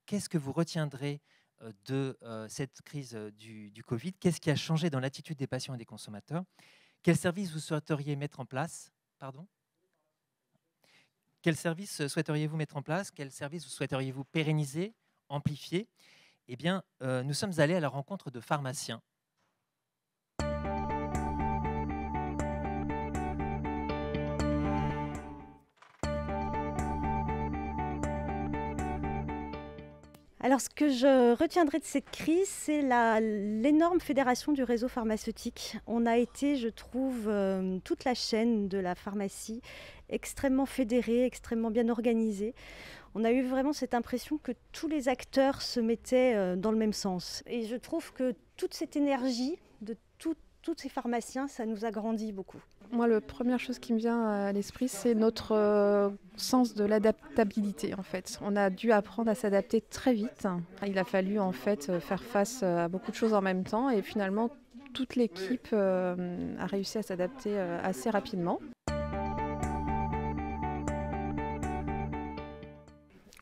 qu'est-ce que vous retiendrez de cette crise du Covid? Qu'est-ce qui a changé dans l'attitude des patients et des consommateurs? Quels services vous souhaiteriez mettre en place? Pardon? Quels services souhaiteriez-vous mettre en place? Quels services vous souhaiteriez-vous pérenniser, amplifier? Eh bien, nous sommes allés à la rencontre de pharmaciens. Alors, ce que je retiendrai de cette crise, c'est l'énorme fédération du réseau pharmaceutique. On a été, je trouve, toute la chaîne de la pharmacie extrêmement fédérée, extrêmement bien organisée. On a eu vraiment cette impression que tous les acteurs se mettaient dans le même sens. Et je trouve que toute cette énergie de tous ces pharmaciens, ça nous a grandi beaucoup. Moi, la première chose qui me vient à l'esprit, c'est notre sens de l'adaptabilité, en fait. On a dû apprendre à s'adapter très vite. Il a fallu, en fait, faire face à beaucoup de choses en même temps. Et finalement, toute l'équipe a réussi à s'adapter assez rapidement.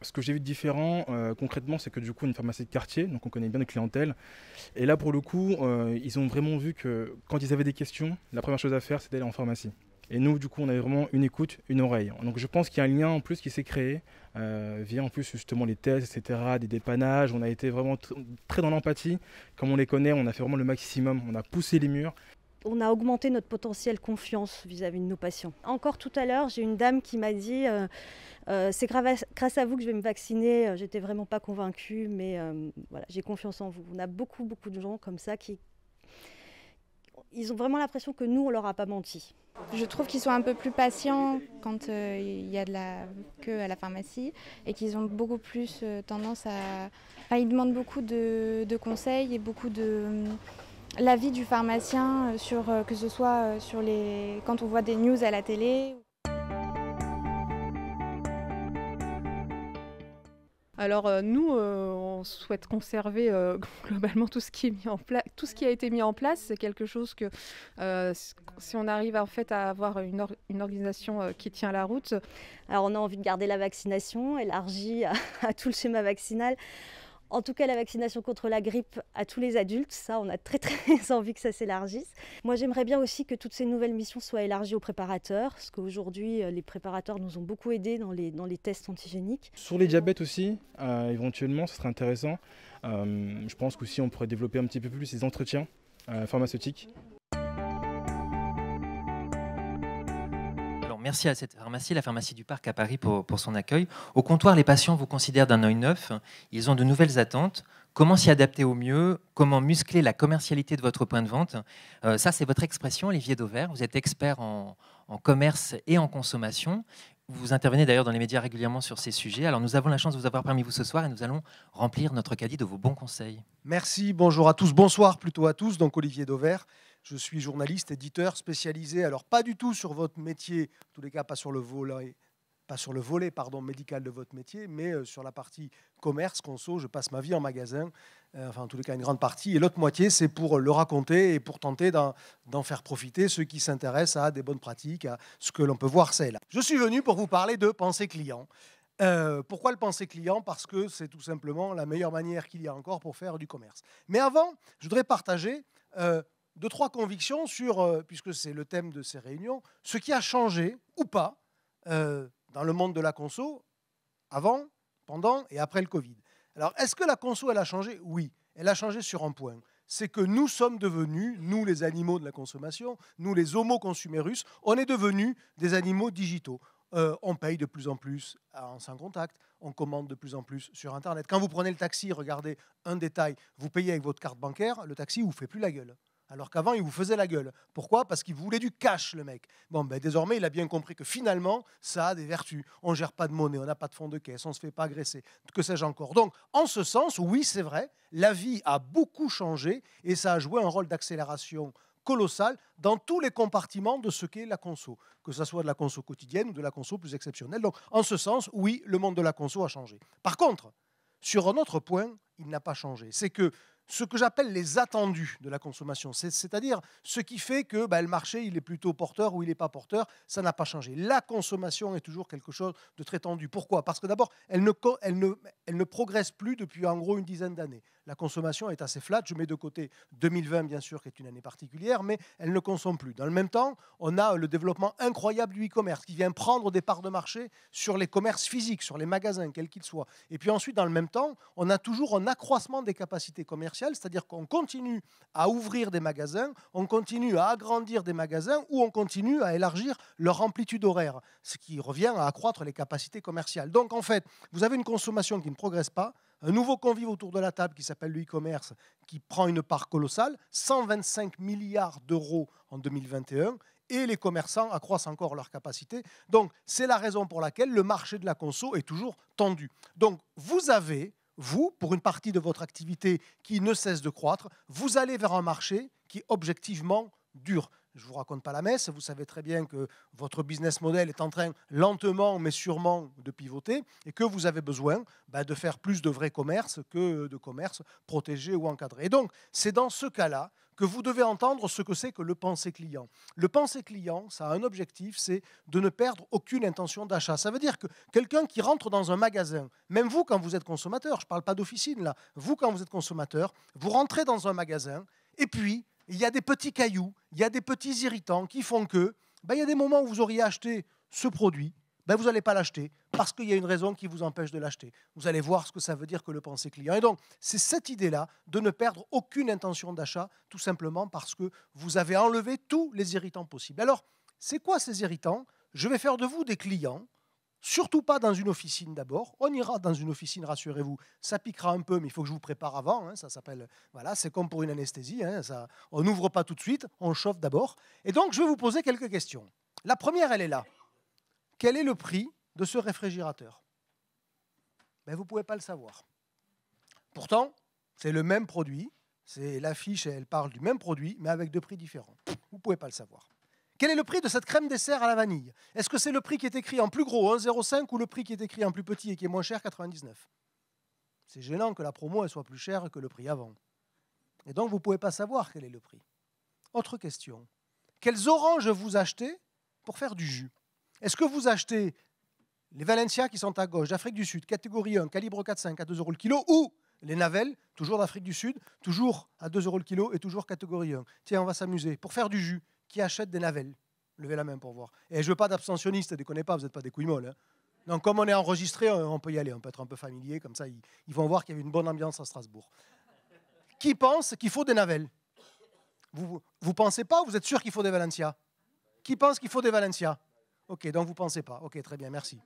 Ce que j'ai vu de différent concrètement, c'est que du coup, une pharmacie de quartier, donc on connaît bien notre clientèle. Et là, pour le coup, ils ont vraiment vu que quand ils avaient des questions, la première chose à faire, c'était d'aller en pharmacie. Et nous, du coup, on avait vraiment une écoute, une oreille. Donc je pense qu'il y a un lien en plus qui s'est créé via en plus justement les tests, etc., des dépannages. On a été vraiment très dans l'empathie. Comme on les connaît, on a fait vraiment le maximum. On a poussé les murs. On a augmenté notre potentiel confiance vis-à-vis de nos patients. Encore tout à l'heure, j'ai une dame qui m'a dit c'est grâce à vous que je vais me vacciner. J'étais vraiment pas convaincue, mais voilà, j'ai confiance en vous. On a beaucoup de gens comme ça qui ils ont vraiment l'impression que nous, on leur a pas menti. Je trouve qu'ils sont un peu plus patients quand il y a de la queue à la pharmacie et qu'ils ont beaucoup plus tendance à... Enfin, ils demandent beaucoup de conseils et beaucoup de... l'avis du pharmacien, que ce soit quand on voit des news à la télé. Alors nous, on souhaite conserver globalement tout ce qui est mis en place, tout ce qui a été mis en place. C'est quelque chose que si on arrive en fait à avoir une organisation qui tient la route. Alors on a envie de garder la vaccination élargie à tout le schéma vaccinal. En tout cas, la vaccination contre la grippe à tous les adultes, ça, on a très envie que ça s'élargisse. Moi, j'aimerais bien aussi que toutes ces nouvelles missions soient élargies aux préparateurs, parce qu'aujourd'hui, les préparateurs nous ont beaucoup aidés dans les tests antigéniques. Sur les diabètes aussi, éventuellement, ce serait intéressant. Je pense qu'aussi, on pourrait développer un petit peu plus les entretiens pharmaceutiques. Merci à cette pharmacie, la pharmacie du Parc à Paris, pour son accueil. Au comptoir, les patients vous considèrent d'un œil neuf. Ils ont de nouvelles attentes. Comment s'y adapter au mieux? Comment muscler la commercialité de votre point de vente? Ça, c'est votre expression, Olivier Dauvert. Vous êtes expert en commerce et en consommation. Vous intervenez d'ailleurs dans les médias régulièrement sur ces sujets. Alors, nous avons la chance de vous avoir parmi vous ce soir et nous allons remplir notre caddie de vos bons conseils. Merci, bonjour à tous. Bonsoir plutôt à tous. Donc, Olivier Dauvert. Je suis journaliste, éditeur spécialisé, alors pas du tout sur votre métier, en tous les cas pas sur le volet médical de votre métier, mais sur la partie commerce, conso. Je passe ma vie en magasin, enfin en tous les cas une grande partie. Et l'autre moitié, c'est pour le raconter et pour tenter d'en faire profiter ceux qui s'intéressent à des bonnes pratiques, à ce que l'on peut voir c'est là. Je suis venu pour vous parler de pensée client. Pourquoi le penser client? Parce que c'est tout simplement la meilleure manière qu'il y a encore pour faire du commerce. Mais avant, je voudrais partager 2-3 convictions sur, puisque c'est le thème de ces réunions, ce qui a changé ou pas dans le monde de la conso avant, pendant et après le Covid. Alors, est-ce que la conso, elle a changé? Oui, elle a changé sur un point. C'est que nous sommes devenus, nous les animaux de la consommation, nous les homo consumerus, on est devenus des animaux digitaux. On paye de plus en plus sans contact, on commande de plus en plus sur Internet. Quand vous prenez le taxi, regardez un détail, vous payez avec votre carte bancaire, le taxi ne vous fait plus la gueule. Alors qu'avant, il vous faisait la gueule. Pourquoi? Parce qu'il voulait du cash, le mec. Bon, ben, désormais, il a bien compris que finalement, ça a des vertus. On ne gère pas de monnaie, on n'a pas de fonds de caisse, on ne se fait pas agresser, que sais-je encore. Donc, en ce sens, oui, c'est vrai, la vie a beaucoup changé et ça a joué un rôle d'accélération colossal dans tous les compartiments de ce qu'est la conso, que ce soit de la conso quotidienne ou de la conso plus exceptionnelle. Donc, en ce sens, oui, le monde de la conso a changé. Par contre, sur un autre point, il n'a pas changé. C'est que ce que j'appelle les attendus de la consommation, c'est-à-dire ce qui fait que le marché il est plutôt porteur ou il n'est pas porteur, ça n'a pas changé. La consommation est toujours quelque chose de très tendu. Pourquoi? Parce que d'abord, elle ne progresse plus depuis en gros une dizaine d'années. La consommation est assez flat, je mets de côté 2020 bien sûr qui est une année particulière, mais elle ne consomme plus. Dans le même temps, on a le développement incroyable du e-commerce qui vient prendre des parts de marché sur les commerces physiques, sur les magasins, quels qu'ils soient. Et puis ensuite, dans le même temps, on a toujours un accroissement des capacités commerciales, c'est-à-dire qu'on continue à ouvrir des magasins, on continue à agrandir des magasins ou on continue à élargir leur amplitude horaire, ce qui revient à accroître les capacités commerciales. Donc en fait, vous avez une consommation qui ne progresse pas, un nouveau convive autour de la table qui s'appelle le e-commerce, qui prend une part colossale, 125 milliards d'euros en 2021, et les commerçants accroissent encore leur capacité. Donc, c'est la raison pour laquelle le marché de la conso est toujours tendu. Donc, vous avez, vous, pour une partie de votre activité qui ne cesse de croître, vous allez vers un marché qui est objectivement dur. Je ne vous raconte pas la messe, vous savez très bien que votre business model est en train lentement mais sûrement de pivoter et que vous avez besoin de faire plus de vrai commerce que de commerce protégé ou encadré. Et donc, c'est dans ce cas-là que vous devez entendre ce que c'est que le penser client. Le penser client, ça a un objectif, c'est de ne perdre aucune intention d'achat. Ça veut dire que quelqu'un qui rentre dans un magasin, même vous quand vous êtes consommateur, je ne parle pas d'officine là, vous quand vous êtes consommateur, vous rentrez dans un magasin et puis il y a des petits cailloux, il y a des petits irritants qui font que, il y a des moments où vous auriez acheté ce produit, vous n'allez pas l'acheter parce qu'il y a une raison qui vous empêche de l'acheter. Vous allez voir ce que ça veut dire que le penser client. Et donc, c'est cette idée-là de ne perdre aucune intention d'achat, tout simplement parce que vous avez enlevé tous les irritants possibles. Alors, c'est quoi ces irritants? Je vais faire de vous des clients. Surtout pas dans une officine d'abord. On ira dans une officine, rassurez-vous. Ça piquera un peu, mais il faut que je vous prépare avant. Ça s'appelle, voilà, c'est comme pour une anesthésie. Ça, on n'ouvre pas tout de suite, on chauffe d'abord. Et donc, je vais vous poser quelques questions. La première, elle est là. Quel est le prix de ce réfrigérateur? Vous ne pouvez pas le savoir. Pourtant, c'est le même produit. C'est l'affiche, elle parle du même produit, mais avec deux prix différents. Vous ne pouvez pas le savoir. Quel est le prix de cette crème dessert à la vanille? Est-ce que c'est le prix qui est écrit en plus gros, 1,05, ou le prix qui est écrit en plus petit et qui est moins cher, 99? C'est gênant que la promo elle soit plus chère que le prix avant. Et donc, vous ne pouvez pas savoir quel est le prix. Autre question. Quels oranges vous achetez pour faire du jus? Est-ce que vous achetez les Valencia qui sont à gauche, d'Afrique du Sud, catégorie 1, calibre 4,5 à 2 € le kilo, ou les Navelles, toujours d'Afrique du Sud, toujours à 2 € le kilo et toujours catégorie 1? Tiens, on va s'amuser. Pour faire du jus, qui achète des Navelles? Levez la main pour voir. Et je ne veux pas d'abstentionniste, ne déconnez pas, vous n'êtes pas des couilles molles. Donc comme on est enregistré, on peut y aller, on peut être un peu familier, comme ça ils vont voir qu'il y a eu une bonne ambiance à Strasbourg. Qui pense qu'il faut des Navelles? Vous ne pensez pas ou vous êtes sûr qu'il faut des Valencia? Qui pense qu'il faut des Valencia? Ok, donc vous ne pensez pas. Ok, très bien, merci.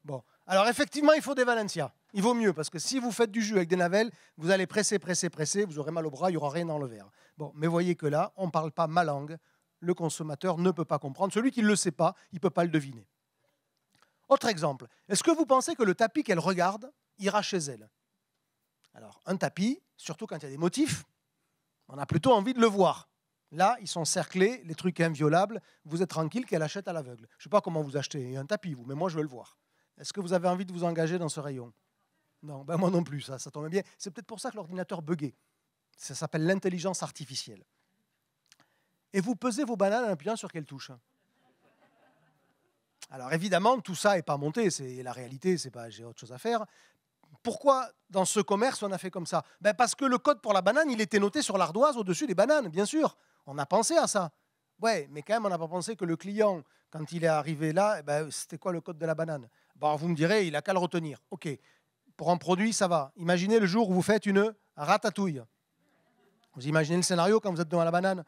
Bon, alors effectivement, il faut des Valencia. Il vaut mieux, parce que si vous faites du jus avec des Navelles, vous allez presser, vous aurez mal au bras, il n'y aura rien dans le verre. Bon, mais voyez que là, on ne parle pas ma langue. Le consommateur ne peut pas comprendre. Celui qui ne le sait pas, il ne peut pas le deviner. Autre exemple. Est-ce que vous pensez que le tapis qu'elle regarde ira chez elle? Alors, un tapis, surtout quand il y a des motifs, on a plutôt envie de le voir. Là, ils sont cerclés, les trucs inviolables. Vous êtes tranquille qu'elle achète à l'aveugle. Je ne sais pas comment vous achetez un tapis, vous, mais moi, je veux le voir. Est-ce que vous avez envie de vous engager dans ce rayon? Non, moi non plus, ça tombe bien. C'est peut-être pour ça que l'ordinateur buguait. Ça s'appelle l'intelligence artificielle. Et vous pesez vos bananes en appuyant sur quelle touche? Alors évidemment, tout ça n'est pas monté, c'est la réalité, c'est pas j'ai autre chose à faire. Pourquoi dans ce commerce on a fait comme ça? Parce que le code pour la banane, il était noté sur l'ardoise au-dessus des bananes, bien sûr. On a pensé à ça. Ouais, mais quand même, on n'a pas pensé que le client, quand il est arrivé là, c'était quoi le code de la banane? Vous me direz, il n'a qu'à le retenir. Ok, pour un produit, ça va. Imaginez le jour où vous faites une ratatouille. Vous imaginez le scénario quand vous êtes devant la banane?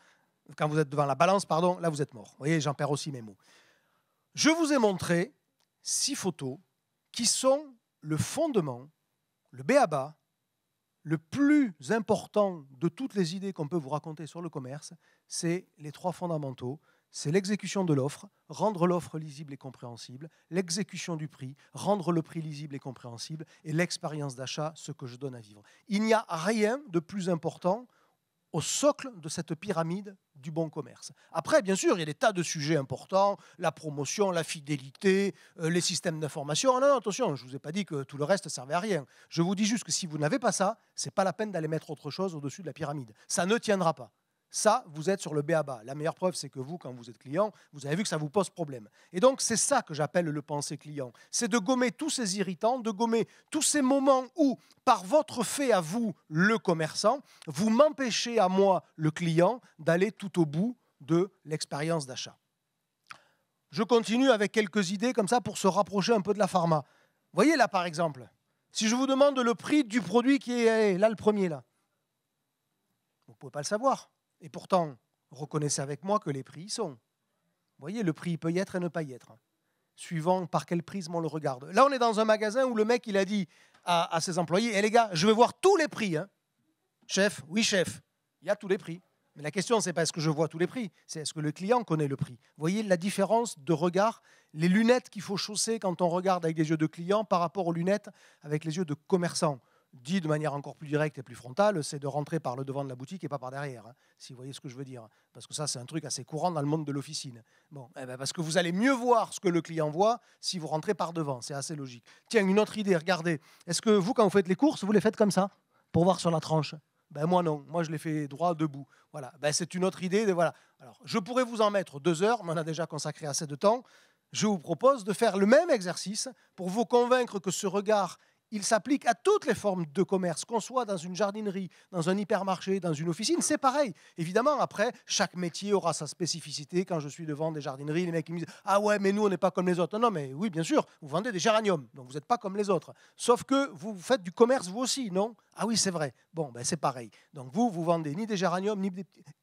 Quand vous êtes devant la balance, pardon, là vous êtes mort. Vous voyez, j'en perds aussi mes mots. Je vous ai montré 6 photos qui sont le fondement, le b.a.-ba, le plus important de toutes les idées qu'on peut vous raconter sur le commerce. C'est les 3 fondamentaux. C'est l'exécution de l'offre, rendre l'offre lisible et compréhensible, l'exécution du prix, rendre le prix lisible et compréhensible, et l'expérience d'achat, ce que je donne à vivre. Il n'y a rien de plus important au socle de cette pyramide du bon commerce. Après, bien sûr, il y a des tas de sujets importants, la promotion, la fidélité, les systèmes d'information. Non, non, attention, je ne vous ai pas dit que tout le reste ne servait à rien. Je vous dis juste que si vous n'avez pas ça, ce n'est pas la peine d'aller mettre autre chose au-dessus de la pyramide. Ça ne tiendra pas. Ça, vous êtes sur le b.a.-ba. La meilleure preuve, c'est que vous, quand vous êtes client, vous avez vu que ça vous pose problème. Et donc, c'est ça que j'appelle le penser client. C'est de gommer tous ces irritants, de gommer tous ces moments où, par votre fait à vous, le commerçant, vous m'empêchez à moi, le client, d'aller tout au bout de l'expérience d'achat. Je continue avec quelques idées comme ça pour se rapprocher un peu de la pharma. Vous voyez là, par exemple, si je vous demande le prix du produit qui est là, le premier, là, vous ne pouvez pas le savoir. Et pourtant, reconnaissez avec moi que les prix y sont. Vous voyez, le prix peut y être et ne pas y être, suivant par quel prisme on le regarde. Là, on est dans un magasin où le mec, il a dit à ses employés, « Eh les gars, je veux voir tous les prix. Hein. » Chef, oui chef, il y a tous les prix. Mais la question, ce n'est pas est-ce que je vois tous les prix, c'est est-ce que le client connaît le prix. Vous voyez la différence de regard, les lunettes qu'il faut chausser quand on regarde avec des yeux de client par rapport aux lunettes avec les yeux de commerçant. Dit de manière encore plus directe et plus frontale, c'est de rentrer par le devant de la boutique et pas par derrière, hein, si vous voyez ce que je veux dire. Parce que ça, c'est un truc assez courant dans le monde de l'officine. Bon, eh ben parce que vous allez mieux voir ce que le client voit si vous rentrez par devant, c'est assez logique. Tiens, une autre idée, regardez. Est-ce que vous, quand vous faites les courses, vous les faites comme ça, pour voir sur la tranche? Ben moi non, moi je les fais droit, debout. Voilà, ben, c'est une autre idée. Voilà. Alors, je pourrais vous en mettre 2 heures, mais on a déjà consacré assez de temps. Je vous propose de faire le même exercice pour vous convaincre que ce regard, il s'applique à toutes les formes de commerce, qu'on soit dans une jardinerie, dans un hypermarché, dans une officine, c'est pareil. Évidemment, après, chaque métier aura sa spécificité. Quand je suis devant des jardineries, les mecs me disent « Ah ouais, mais nous, on n'est pas comme les autres. » Non, mais oui, bien sûr, vous vendez des géraniums, donc vous n'êtes pas comme les autres. Sauf que vous faites du commerce, vous aussi, non? Ah oui, c'est vrai. Bon, ben c'est pareil. Donc vous vendez ni des géraniums, ni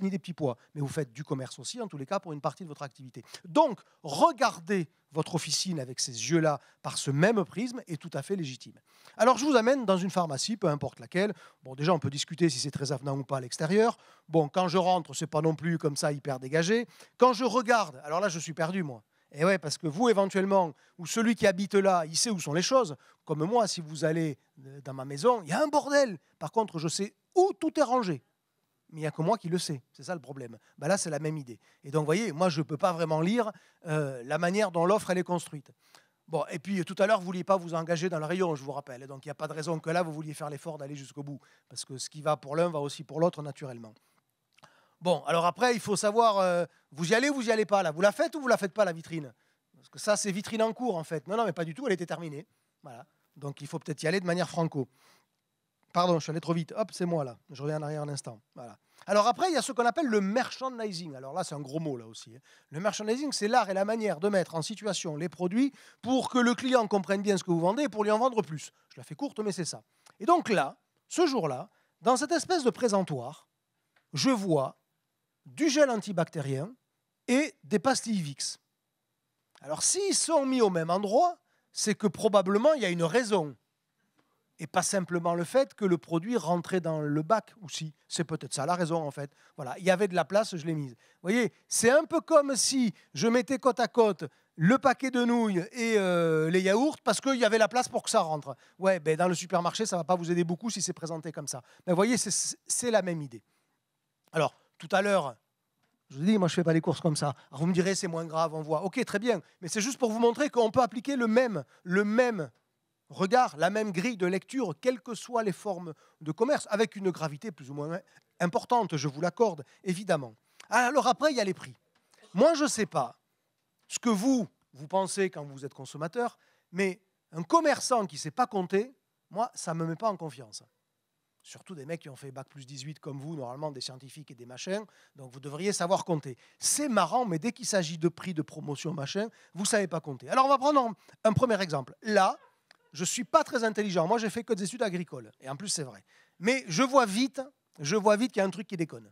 des petits pois, mais vous faites du commerce aussi, en tous les cas, pour une partie de votre activité. Donc, regardez votre officine avec ces yeux-là par ce même prisme est tout à fait légitime. Alors, je vous amène dans une pharmacie, peu importe laquelle. Bon, déjà, on peut discuter si c'est très avenant ou pas à l'extérieur. Bon, quand je rentre, c'est pas non plus comme ça hyper dégagé. Quand je regarde, alors là, je suis perdu, moi. Et ouais, parce que vous, éventuellement, ou celui qui habite là, il sait où sont les choses. Comme moi, si vous allez dans ma maison, il y a un bordel. Par contre, je sais où tout est rangé. Mais il n'y a que moi qui le sais. C'est ça le problème. Ben là, c'est la même idée. Et donc, vous voyez, moi, je ne peux pas vraiment lire la manière dont l'offre elle est construite. Bon, et puis, tout à l'heure, vous ne vouliez pas vous engager dans le rayon, je vous rappelle. Donc, il n'y a pas de raison que là, vous vouliez faire l'effort d'aller jusqu'au bout. Parce que ce qui va pour l'un va aussi pour l'autre, naturellement. Bon, alors après, il faut savoir, vous y allez ou vous n'y allez pas, là? Vous la faites ou vous ne la faites pas, la vitrine? Parce que ça, c'est vitrine en cours, en fait. Non, non, mais pas du tout, elle était terminée. Voilà. Donc, il faut peut-être y aller de manière franco. Pardon, je suis allé trop vite. Hop, c'est moi là. Je reviens en arrière un instant. Voilà. Alors après, il y a ce qu'on appelle le merchandising. Alors là, c'est un gros mot là aussi. Le merchandising, c'est l'art et la manière de mettre en situation les produits pour que le client comprenne bien ce que vous vendez et pour lui en vendre plus. Je la fais courte, mais c'est ça. Et donc là, ce jour-là, dans cette espèce de présentoir, je vois du gel antibactérien et des pastilles Vicks. Alors s'ils sont mis au même endroit, c'est que probablement il y a une raison. Et pas simplement le fait que le produit rentrait dans le bac aussi. C'est peut-être ça la raison, en fait. Voilà, il y avait de la place, je l'ai mise. Vous voyez, c'est un peu comme si je mettais côte à côte le paquet de nouilles et les yaourts parce qu'il y avait la place pour que ça rentre. Ouais, ben dans le supermarché, ça ne va pas vous aider beaucoup si c'est présenté comme ça. Mais vous voyez, c'est la même idée. Alors, tout à l'heure, je vous dis, moi, je ne fais pas les courses comme ça. Alors, vous me direz, c'est moins grave, on voit. Ok, très bien. Mais c'est juste pour vous montrer qu'on peut appliquer le même regard, la même grille de lecture, quelles que soient les formes de commerce, avec une gravité plus ou moins importante, je vous l'accorde, évidemment. Alors après, il y a les prix. Moi, je ne sais pas ce que vous pensez quand vous êtes consommateur, mais un commerçant qui ne sait pas compter, moi, ça ne me met pas en confiance. Surtout des mecs qui ont fait Bac plus 18 comme vous, normalement des scientifiques et des machins, donc vous devriez savoir compter. C'est marrant, mais dès qu'il s'agit de prix, de promotion, machin, vous ne savez pas compter. Alors, on va prendre un premier exemple. Là, je ne suis pas très intelligent. Moi, j'ai fait que des études agricoles. Et en plus, c'est vrai. Mais je vois vite qu'il y a un truc qui déconne.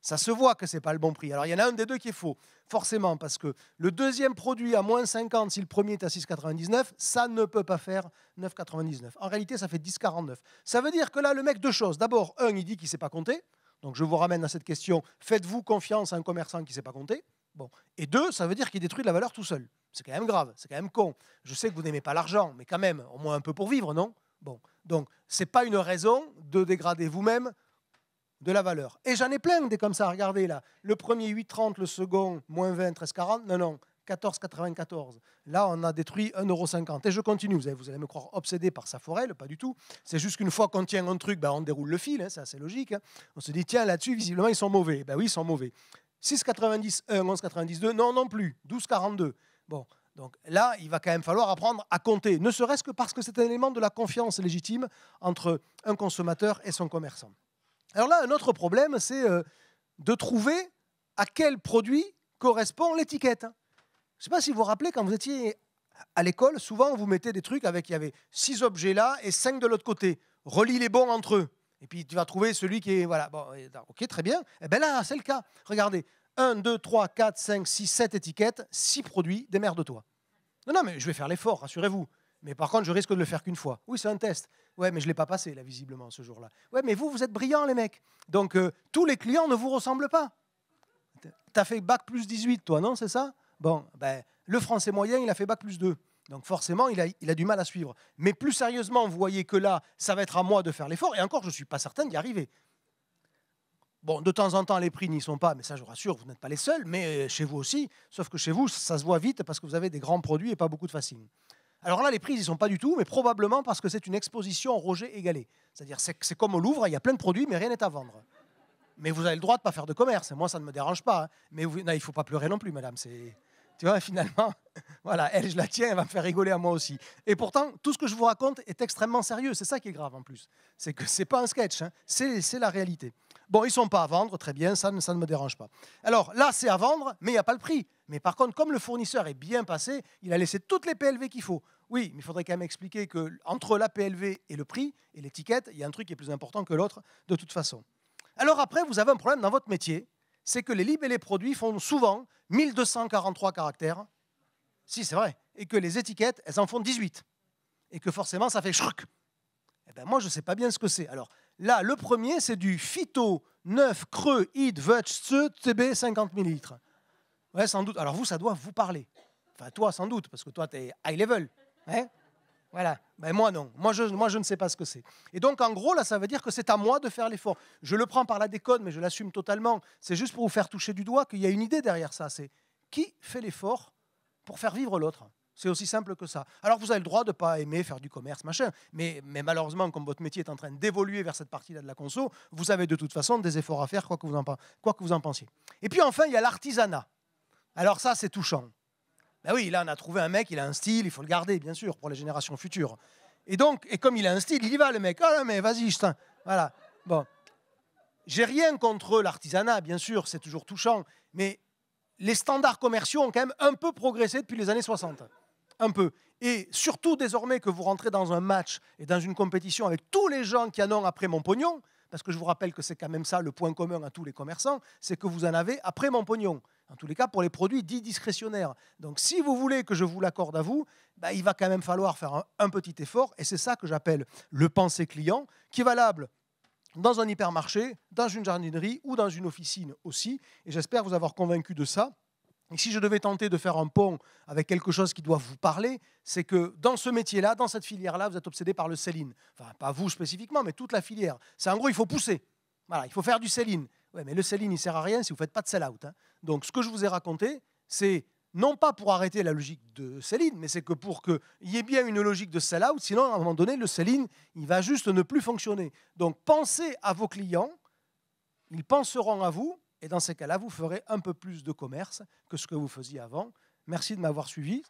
Ça se voit que ce n'est pas le bon prix. Alors, il y en a un des deux qui est faux, forcément, parce que le deuxième produit à moins 50, si le premier est à 6,99, ça ne peut pas faire 9,99. En réalité, ça fait 10,49. Ça veut dire que là, le mec, deux choses. D'abord, un, il dit qu'il ne sait pas compter. Donc, je vous ramène à cette question. Faites-vous confiance à un commerçant qui ne sait pas compter? Bon. Et deux, ça veut dire qu'il détruit de la valeur tout seul. C'est quand même grave, c'est quand même con. Je sais que vous n'aimez pas l'argent, mais quand même, au moins un peu pour vivre, non? Bon, donc, ce n'est pas une raison de dégrader vous-même de la valeur. Et j'en ai plein des comme ça, regardez là. Le premier 8,30, le second moins 20, 13,40. Non, 14,94. Là, on a détruit 1,50 €. Et je continue. Vous allez me croire obsédé par sa forelle, pas du tout. C'est juste qu'une fois qu'on tient un truc, on déroule le fil, c'est assez logique. On se dit, tiens, là-dessus, visiblement, ils sont mauvais. Ben oui, ils sont mauvais. 6,91, 11,92, non plus. 12,42. Bon, donc là, il va quand même falloir apprendre à compter, ne serait-ce que parce que c'est un élément de la confiance légitime entre un consommateur et son commerçant. Alors là, un autre problème, c'est de trouver à quel produit correspond l'étiquette. Je ne sais pas si vous vous rappelez, quand vous étiez à l'école, souvent vous mettez des trucs avec, il y avait 6 objets là et 5 de l'autre côté. Relie les bons entre eux. Et puis tu vas trouver celui qui est... Voilà, bon, ok, très bien. Et bien là, c'est le cas. Regardez, 1, 2, 3, 4, 5, 6, 7 étiquettes, 6 produits, démerde-toi. Non, mais je vais faire l'effort, rassurez-vous. Mais par contre, je risque de le faire qu'une fois. Oui, c'est un test. Ouais, mais je ne l'ai pas passé, là, visiblement, ce jour-là. Ouais, mais vous êtes brillants, les mecs. Donc, tous les clients ne vous ressemblent pas. Tu as fait bac plus 18, toi, non, c'est ça? Bon, ben, le français moyen, il a fait bac plus 2. Donc forcément, il a du mal à suivre. Mais plus sérieusement, vous voyez que là, ça va être à moi de faire l'effort. Et encore, je ne suis pas certain d'y arriver. Bon, de temps en temps, les prix n'y sont pas, mais ça, je vous rassure, vous n'êtes pas les seuls, mais chez vous aussi. Sauf que chez vous, ça se voit vite parce que vous avez des grands produits et pas beaucoup de fascines. Alors là, les prix, ils n'y sont pas du tout, mais probablement parce que c'est une exposition Roger égalé. C'est-à-dire, c'est comme au Louvre, il y a plein de produits, mais rien n'est à vendre. Mais vous avez le droit de ne pas faire de commerce. Moi, ça ne me dérange pas. Hein. Mais non, il ne faut pas pleurer non plus, madame. Tu vois, finalement, voilà, elle, je la tiens, elle va me faire rigoler à moi aussi. Et pourtant, tout ce que je vous raconte est extrêmement sérieux. C'est ça qui est grave en plus. C'est que ce n'est pas un sketch, hein. C'est la réalité. Bon, ils ne sont pas à vendre, très bien, ça ne me dérange pas. Alors là, c'est à vendre, mais il n'y a pas le prix. Mais par contre, comme le fournisseur est bien passé, il a laissé toutes les PLV qu'il faut. Oui, mais il faudrait quand même expliquer qu'entre la PLV et le prix et l'étiquette, il y a un truc qui est plus important que l'autre, de toute façon. Alors après, vous avez un problème dans votre métier, c'est que les libellés produits font souvent 1243 caractères. Si, c'est vrai. Et que les étiquettes, elles en font 18. Et que forcément, ça fait chrc. Eh ben moi, je ne sais pas bien ce que c'est. Alors là, le premier, c'est du Phyto 9 creux id Vutz TB 50 ml. Ouais, sans doute. Alors vous, ça doit vous parler. Enfin, toi, sans doute, parce que toi, tu es high level. Hein? Voilà. Ben moi, non. Moi, je ne sais pas ce que c'est. Et donc, en gros, là, ça veut dire que c'est à moi de faire l'effort. Je le prends par la déconne, mais je l'assume totalement. C'est juste pour vous faire toucher du doigt qu'il y a une idée derrière ça. C'est qui fait l'effort pour faire vivre l'autre. C'est aussi simple que ça. Alors, vous avez le droit de ne pas aimer faire du commerce, machin. Mais malheureusement, comme votre métier est en train d'évoluer vers cette partie-là de la conso, vous avez de toute façon des efforts à faire, quoi que vous en pensiez. Et puis, enfin, il y a l'artisanat. Alors ça, c'est touchant. Ben oui, là, on a trouvé un mec, il a un style, il faut le garder, bien sûr, pour les générations futures. Et donc, et comme il a un style, il y va, le mec. Ah, mais vas-y, voilà. Bon. J'ai rien contre l'artisanat, bien sûr, c'est toujours touchant. Mais les standards commerciaux ont quand même un peu progressé depuis les années 60. Un peu. Et surtout, désormais que vous rentrez dans un match et dans une compétition avec tous les gens qui en ont après mon pognon, parce que je vous rappelle que c'est quand même ça le point commun à tous les commerçants, c'est que vous en avez après mon pognon. En tous les cas, pour les produits dits discrétionnaires. Donc, si vous voulez que je vous l'accorde à vous, bah, il va quand même falloir faire un petit effort. Et c'est ça que j'appelle le penser client, qui est valable dans un hypermarché, dans une jardinerie ou dans une officine aussi. Et j'espère vous avoir convaincu de ça. Et si je devais tenter de faire un pont avec quelque chose qui doit vous parler, c'est que dans ce métier-là, dans cette filière-là, vous êtes obsédé par le sell-in. Enfin, pas vous spécifiquement, mais toute la filière. C'est en gros, il faut pousser. Voilà, il faut faire du sell-in. Ouais, mais le sell-in, il ne sert à rien si vous ne faites pas de sell-out. Hein. Donc, ce que je vous ai raconté, c'est non pas pour arrêter la logique de sell-in, mais c'est que pour qu'il y ait bien une logique de sell-out, sinon, à un moment donné, le sell-in, il va juste ne plus fonctionner. Donc, pensez à vos clients, ils penseront à vous, et dans ces cas-là, vous ferez un peu plus de commerce que ce que vous faisiez avant. Merci de m'avoir suivi.